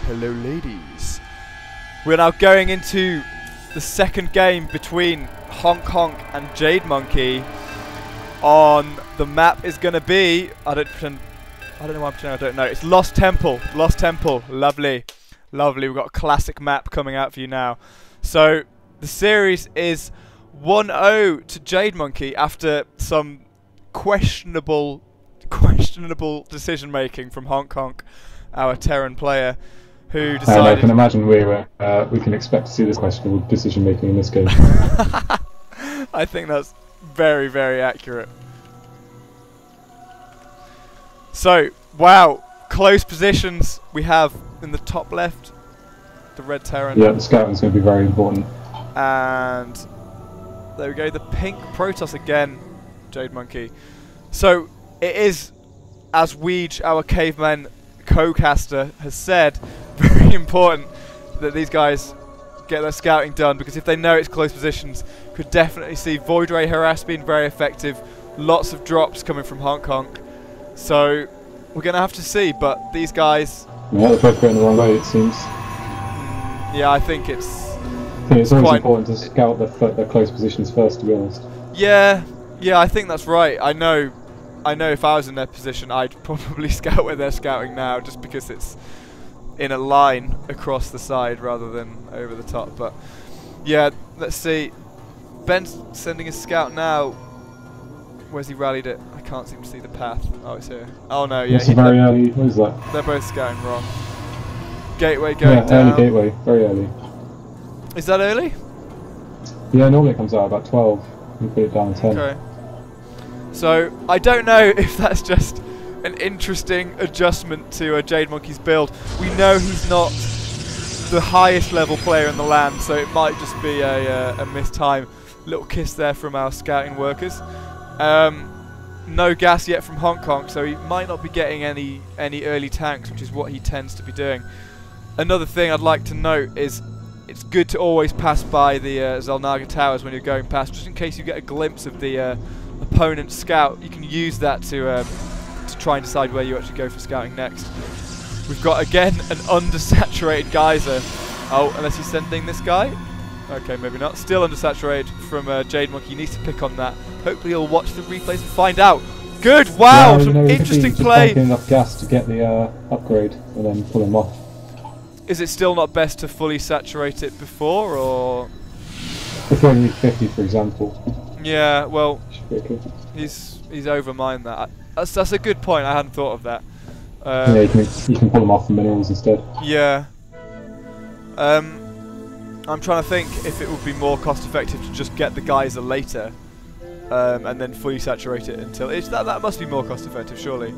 Hello ladies. We're now going into the second game between Honkhonk and JadeMonkey. On the map is going to be, I don't know why I'm pretending I don't know. It's Lost Temple. Lost Temple. Lovely. Lovely. We've got a classic map coming out for you now. So the series is 1-0 to JadeMonkey after some questionable decision making from Honkhonk, our Terran player, who decided. I can imagine we can expect to see this questionable decision making in this game. I think that's very, very accurate. So, wow, close positions we have in the top left, the red Terran. Yeah, the scouting's going to be very important. And there we go, the pink Protoss again, JadeMonkey. So, it is, as Weege, our caveman co-caster, has said, very important that these guys get their scouting done, because if they know it's close positions, could definitely see Void Ray Harass being very effective, lots of drops coming from Honkhonk. So we're going to have to see, but these guys... Yeah, they're both going the wrong way, it seems. Yeah, I think it's... it's always important to scout their close positions first, to be honest. Yeah, I think that's right. I know if I was in their position, I'd probably scout where they're scouting now, just because it's in a line across the side rather than over the top. But yeah, let's see. Ben's sending his scout now. Where's he rallied it? I can't seem to see the path. Oh, it's here. Oh no, yeah. It's very early. What is that? They're both scouting wrong. Gateway going down. Yeah, early gateway. Very early. Is that early? Yeah, normally it comes out about 12. We put it down to 10. Okay. So I don't know if that's just an interesting adjustment to JadeMonkey's build. We know he's not the highest level player in the land, so it might just be a missed time. Little kiss there from our scouting workers. No gas yet from Honkhonk, so he might not be getting any early tanks, which is what he tends to be doing. Another thing I'd like to note is it's good to always pass by the Xel'Naga towers when you're going past, just in case you get a glimpse of the opponent's scout. You can use that to try and decide where you actually go for scouting next. We've got again an undersaturated geyser. Oh, unless he's sending this guy. Okay, maybe not. Still undersaturated from JadeMonkey. He needs to pick on that. Hopefully he'll watch the replays and find out. Good! Wow! Yeah, some interesting play. play. Enough gas to get the upgrade and then pull him off. Is it still not best to fully saturate it before, or? If you only need 50, for example. Yeah, well, okay. he's over mine that. That's a good point. I hadn't thought of that. Yeah, you can pull them off the minerals instead. Yeah. I'm trying to think if it would be more cost effective to just get the geyser later, and then fully saturate it until that must be more cost effective, surely.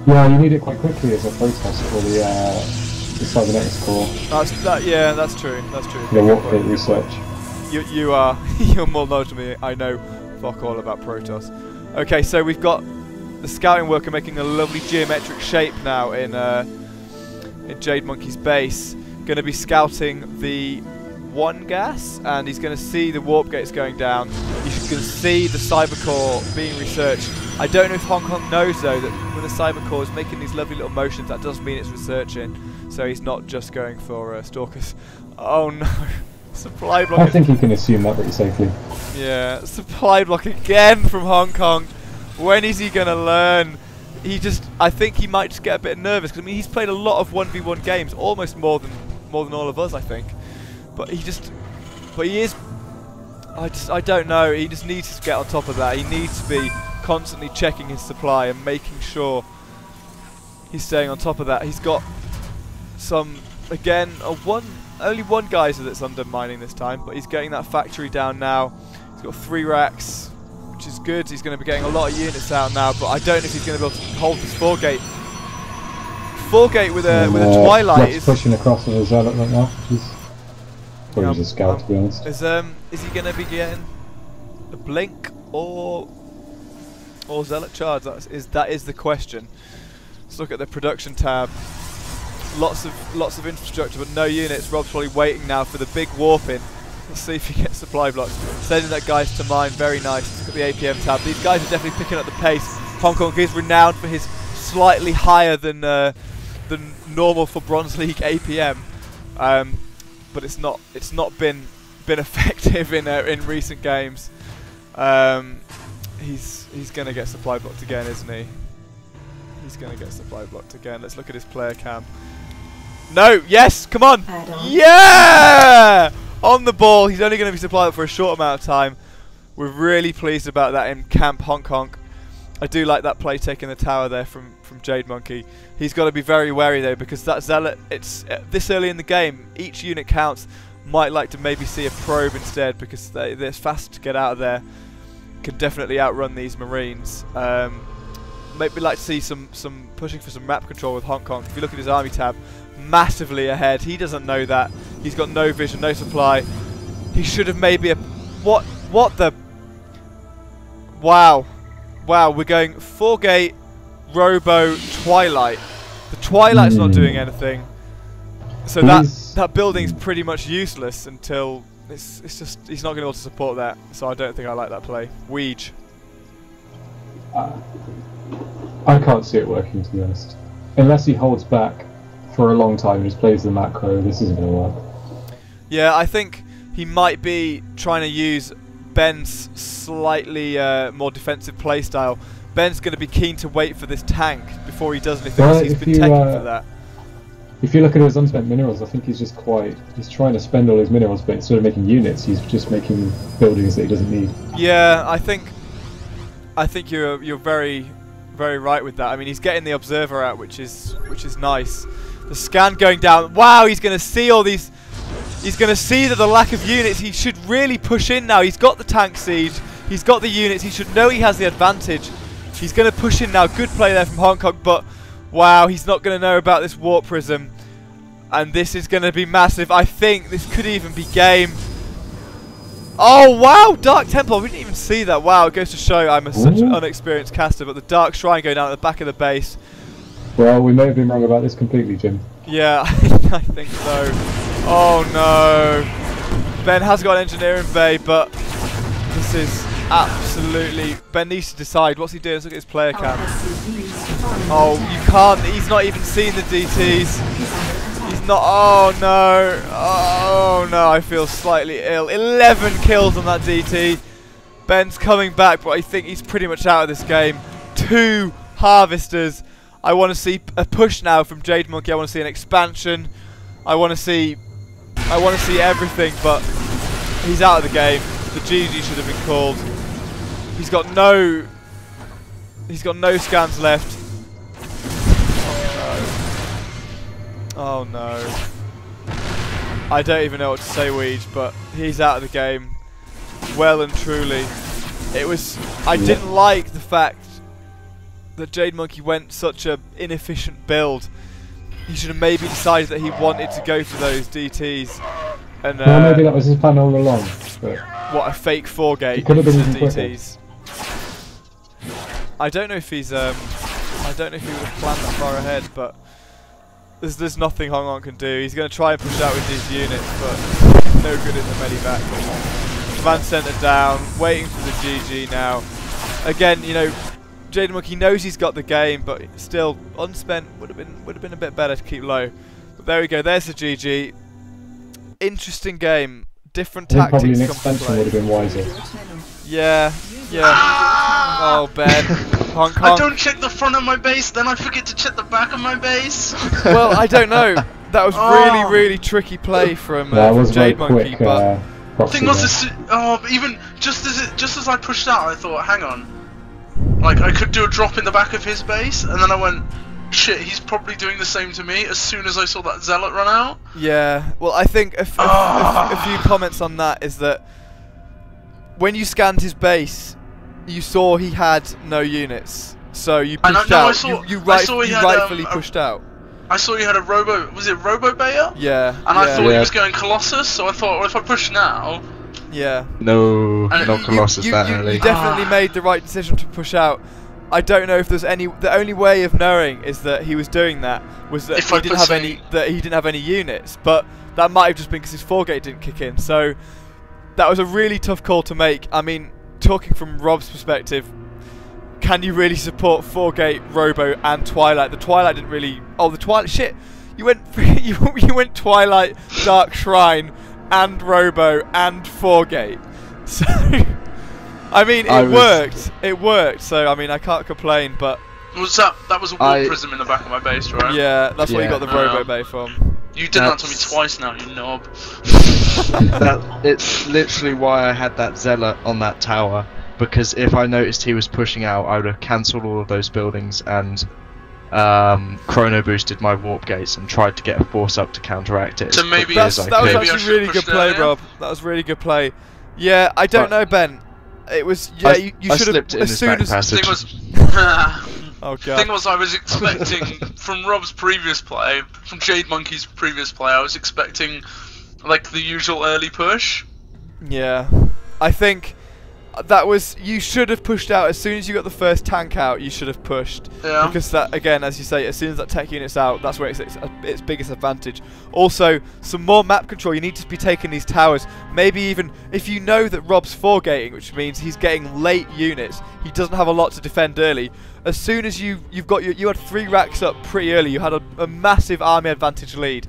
Yeah, you need it quite quickly as a protest for the cybernetics core. Yeah, that's true. That's true. The warp gate research. You're more knowledgeable than me. I know fuck all about Protoss. Okay, so we've got the scouting worker making a lovely geometric shape now in JadeMonkey's base. Going to be scouting the one gas, and he's going to see the warp gates going down. He's going to see the cyber core being researched. I don't know if Honkhonk knows though that when the cyber core is making these lovely little motions, that does mean it's researching. So he's not just going for stalkers. Oh no. Supply block. I think you can assume that pretty safely. Yeah, supply block again from Honkhonk. When is he gonna learn? I think he might just get a bit nervous, because I mean he's played a lot of 1v1 games, almost more than all of us, I think. But he is. I don't know. He just needs to get on top of that. He needs to be constantly checking his supply and making sure he's staying on top of that. He's got some only one geyser that's undermining this time, but he's getting that factory down now. He's got 3 racks, which is good. He's going to be getting a lot of units out now, but I don't know if he's going to be able to hold this 4-gate. 4-gate with a Twilight is pushing across with a Zealot right now. He's probably just a scout, to be honest. Is he going to be getting a Blink or Zealot charge? That is the question. Let's look at the production tab. Lots of infrastructure, but no units. Rob's probably waiting now for the big warp in. Let's see if he gets supply blocks. Sending that guys to mine, very nice. Look at the APM tab. These guys are definitely picking up the pace. Honkhonk is renowned for his slightly higher than than normal for Bronze League APM, but it's not been effective in recent games. He's gonna get supply blocked again, isn't he? He's gonna get supply blocked again. Let's look at his player cam. No, yes, come on, yeah, on the ball. He's only gonna be supplied for a short amount of time. We're really pleased about that in Camp Honkhonk. I do like that play taking the tower there from JadeMonkey. He's got to be very wary though, because that Zealot, it's this early in the game, each unit counts. Might like to maybe see a probe instead, because they're fast to get out of there. Can definitely outrun these Marines. Maybe like to see some pushing for some map control with Honkhonk. If you look at his army tab, massively ahead. He doesn't know that. He's got no vision, no supply. He should have maybe what the. Wow, we're going 4-gate, Robo, Twilight. The Twilight's not doing anything, so that building's pretty much useless until it's just he's not going to be able to support that. So I don't think I like that play. Weege. I can't see it working, to be honest. Unless he holds back for a long time and just plays the macro, this isn't going to work. Yeah, I think he might be trying to use Ben's slightly more defensive playstyle. Ben's going to be keen to wait for this tank before he does anything, because he's been taking for that. If you look at his unspent minerals, I think he's trying to spend all his minerals, but instead of making units, he's just making buildings that he doesn't need. Yeah, I think you're very right with that. I mean, he's getting the observer out, which is nice. The scan going down. Wow, he's going to see all these. He's going to see that the lack of units, he should really push in now. He's got the tank siege, he's got the units, he should know he has the advantage. He's going to push in now. Good play there from Honkhonk, but wow, he's not going to know about this warp prism. And this is going to be massive. I think this could even be game. Oh wow, Dark Temple, we didn't even see that. Wow, it goes to show I'm such an unexperienced caster, but the Dark Shrine going down at the back of the base. Well, we may have been wrong about this completely, Jim. Yeah, I think so. Oh no. Ben has got an engineering bay, but this is absolutely... Ben needs to decide. What's he doing? Let's look at his player cam. Oh, you can't. He's not even seen the DTs. He's not... Oh no. Oh no, I feel slightly ill. 11 kills on that DT. Ben's coming back, but I think he's pretty much out of this game. 2 harvesters. I want to see a push now from JadeMonkey. I want to see an expansion. I want to see everything, but he's out of the game. The GG should have been called. He's got no scans left. Oh no. I don't even know what to say, Weege, but he's out of the game. Well and truly. I didn't like the fact that JadeMonkey went such a inefficient build. He should have maybe decided that he wanted to go for those DTs. And well, maybe that was his plan all along. But what, a fake 4-gate DTs? I don't know if he's I don't know if he would have planned that far ahead, but there's nothing Honkhonk can do. He's going to try and push out with these units, but no good in the medivac. Command center down, waiting for the GG now. Again, you know, JadeMonkey knows he's got the game, but still, unspent would have been a bit better to keep low. But there we go. There's the GG. Interesting game. Different tactics. Probably an expansion would have been wiser. Yeah. Oh, Ben. Honkhonk. I don't check the front of my base, then I forget to check the back of my base. Well, I don't know. That was really tricky play from JadeMonkey, but the thing was, even just as I pushed out, I thought, hang on. Like, I could do a drop in the back of his base, and then I went, shit, he's probably doing the same to me as soon as I saw that Zealot run out. Yeah, well, I think a few comments on that is that when you scanned his base, you saw he had no units, so you pushed out. You rightfully pushed out. I saw he had a was it Robo Bayer? Yeah. And I thought he was going Colossus, so I thought, well, if I push now... Yeah. No, not Colossus that early. You definitely made the right decision to push out. I don't know if there's any. The only way of knowing is that he was doing that was that he didn't have any units, but that might have just been because his 4-gate didn't kick in. So that was a really tough call to make. I mean, talking from Rob's perspective, can you really support 4-gate, Robo, and Twilight? The Twilight didn't really. Oh, the Twilight. Shit. You went. you went Twilight, Dark Shrine, and Robo, and 4-gate. So, I mean, it worked. It worked. So, I mean, I can't complain. But that was a warp prism in the back of my base, right? yeah, that's where you got the Robo Bay from. You did that to me twice now, you knob. It's literally why I had that Zealot on that tower, because if I noticed he was pushing out, I would have cancelled all of those buildings and chrono boosted my warp gates and tried to get a force up to counteract it. So maybe that was actually really good play, Rob. That was really good play. Yeah, I don't know, Ben. It was you should have as soon as thing was. Oh god. The thing was, I was expecting from Rob's previous play, from JadeMonkey's previous play, I was expecting like the usual early push. Yeah, I think that was, you should have pushed out as soon as you got the first tank out. You should have pushed, because that, again, as you say, as soon as that tech unit's out, that's where it's its biggest advantage. Also, some more map control. You need to be taking these towers. Maybe even if you know that Rob's 4-gating, which means he's getting late units, he doesn't have a lot to defend early. As soon as you had 3 racks up pretty early, you had a massive army advantage lead.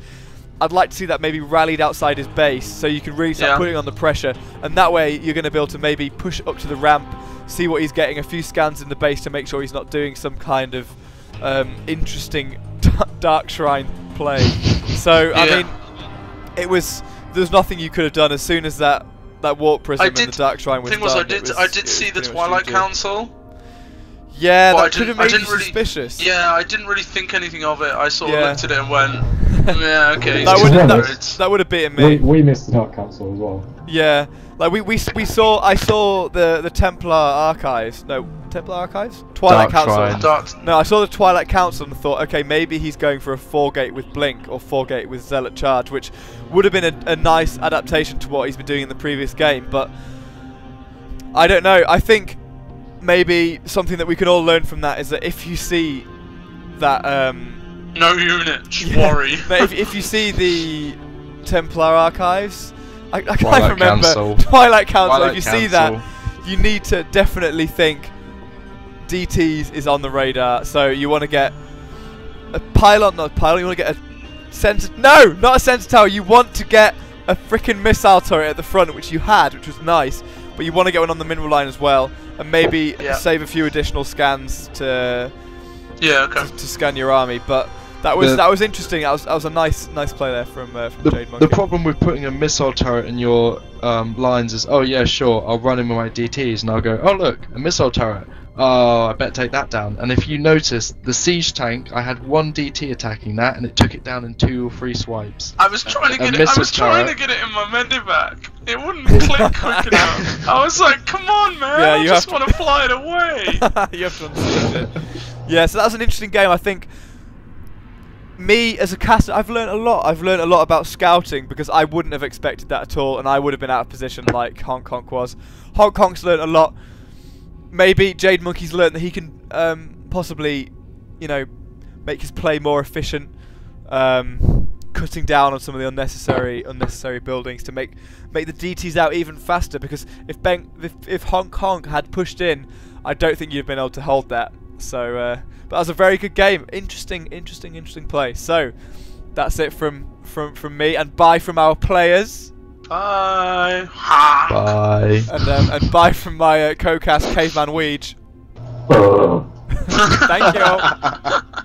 I'd like to see that maybe rallied outside his base, so you can really start putting on the pressure, and that way you're going to be able to maybe push up to the ramp, see what he's getting, a few scans in the base to make sure he's not doing some kind of interesting Dark Shrine play. So I mean, there was nothing you could have done as soon as that warp prism and the Dark Shrine was done. I did see the Twilight Council. Yeah, that could have made you suspicious. Yeah, I didn't really think anything of it. I sort of looked at it and went, yeah, okay. that would have beaten me. We missed the Dark Council as well. Yeah, like I saw the Templar Archives. No, Templar Archives? Twilight Council. No, I saw the Twilight Council and thought, okay, maybe he's going for a 4-gate with Blink or 4-gate with Zealot Charge, which would have been a nice adaptation to what he's been doing in the previous game. But I don't know. I think maybe something that we can all learn from that is that if you see that no units, worry. if you see the Templar Archives, I can't Twilight remember. Council. Twilight Council. If you see that, you need to definitely think DTs is on the radar. So you want to get a pylon, not a pylon. You want to get a sensor. No, not a sensor tower. You want to get a freaking missile turret at the front, which you had, which was nice. But you want to get one on the mineral line as well, and maybe save a few additional scans to scan your army. But that was interesting. That was a nice play there from JadeMonkey. The problem with putting a missile turret in your lines is, oh yeah, sure, I'll run in with my DTs and I'll go, oh look, a missile turret. Oh, I better take that down. And if you notice, the siege tank, I had 1 DT attacking that, and it took it down in 2 or 3 swipes. I was trying to get it. I was trying to get it in my medivac. It wouldn't click quick enough. I was like, "Come on, man! I just want to fly it away." You have to understand it. Yeah, so that was an interesting game. I think me as a caster, I've learned a lot. I've learned a lot about scouting because I wouldn't have expected that at all, and I would have been out of position like Honkhonk was. Honkhonk's learned a lot. Maybe JadeMonkey's learned that he can possibly, you know, make his play more efficient, cutting down on some of the unnecessary buildings to make the DTs out even faster. Because if Honkhonk had pushed in, I don't think you'd have been able to hold that. So, but that was a very good game. Interesting play. So, that's it from me, and bye from our players. Bye. Bye. And bye from my co-cast Caveman Weege. Thank you.